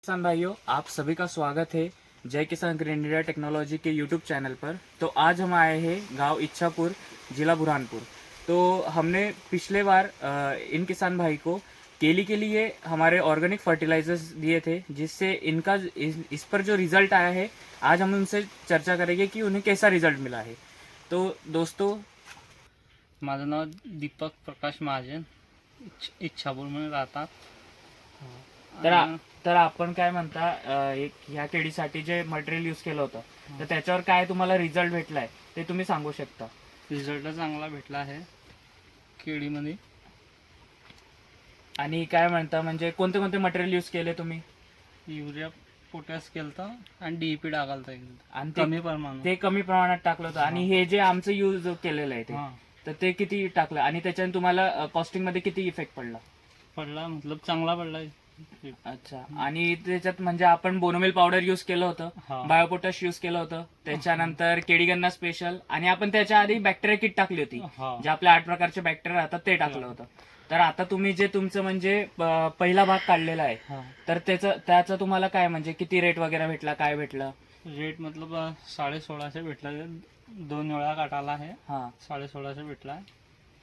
किसान भाइयों, आप सभी का स्वागत है जय किसान ग्रीन इंडिया टेक्नोलॉजी के यूट्यूब चैनल पर। तो आज हम आए हैं गांव इच्छापुर, जिला बुरहानपुर। तो हमने पिछले बार इन किसान भाई को केली के लिए हमारे ऑर्गेनिक फर्टिलाइजर्स दिए थे, जिससे इनका इस पर जो रिजल्ट आया है, आज हम उनसे चर्चा करेंगे कि उन्हें कैसा रिजल्ट मिला है। तो दोस्तों, माझं नाव दीपक प्रकाश महाजन, इच्छापूरमध्ये राहतात. तर आपण काय म्हणता, एक ह्या केळीसाठी जे मटेरियल यूज केलं होतं, तर त्याच्यावर काय तुम्हाला रिझल्ट भेटलाय ते तुम्ही सांगू शकता? रिझल्ट चांगला भेटला आहे केळीमध्ये. आणि काय म्हणता, म्हणजे कोणते कोणते मटेरियल यूज केले तुम्ही? युरिया पोटॅश केलता आणि डीईपी टाकालता आणि कमी प्रमाणात. ते कमी प्रमाणात टाकलं होतं. आणि हे जे आमचं यूज केलेलं आहे ते, हां तर ते किती टाकलं आणि त्याच्याने तुम्हाला कॉस्टिंग मध्ये किती इफेक्ट पडला? पडला, मतलब चांगला पडला. अच्छा. आणि त्याच्यात म्हणजे आपण बोनोमिल पावडर यूज केलं होतं, हा. बायोपोटॅश यूज केलं होतं, त्याच्यानंतर केळीगन्ना स्पेशल, आणि आपण त्याच्या आधी बॅक्टेरिया किट टाकली होती, हा. जे आपल्या 8 प्रकारचे बॅक्टेरिया राहतात ते टाकलं होतं. तर आता तुम्ही जे तुमचं म्हणजे पहिला भाग काढलेला आहे, हा. तर त्याचा तुम्हाला काय म्हणजे किती रेट वगैरे भेटला, काय भेटलं? रेट मतलब 1650 भेटला. 2 वेळा काटाला आहे. हा, 1650 भेटला.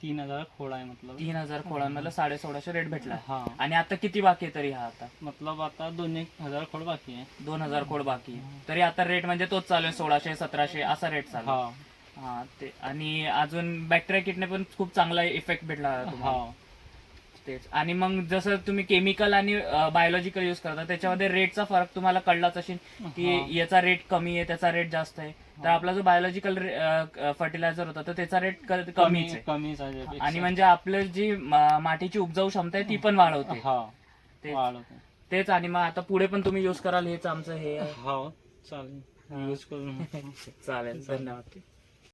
3000 खोड आहे. मतलब 3000 खोडांमधलं 1650 रेट भेटला. हा. आणि आता किती बाकी आहे तरी हा आता? मतलब आता 2-1000 खोड बाकी आहे. 2000 खोड बाकी आहे. तरी आता रेट म्हणजे तोच चालू आहे, 1600-1700 असा रेट चालू आहे. हा. हा, ते. आणि अजून बॅक्टेरिया किटने पण खूप चांगला इफेक्ट भेटला तुम्हाला. हा. तेच. आणि मग जसं तुम्ही केमिकल आणि बायोलॉजिकल यूज करता, त्याच्यामध्ये रेटचा फरक तुम्हाला कळलाच असेल की हा. याचा रेट कमी आहे, त्याचा रेट जास्त आहे. तर आपला जो बायोलॉजिकल फर्टिलायझर होता, तर त्याचा रेट कमीच आहे. कमीच आहे. आणि म्हणजे आपलं जी मातीची उपजाऊ क्षमता आहे ती पण वाढवते. हा. तेच. वाढवते. तेच. आणि मग आता पुढे पण तुम्ही यूज कराल, हेच आमचं हे आहे. हो चालेल, यूज करून. चालेल, धन्यवाद.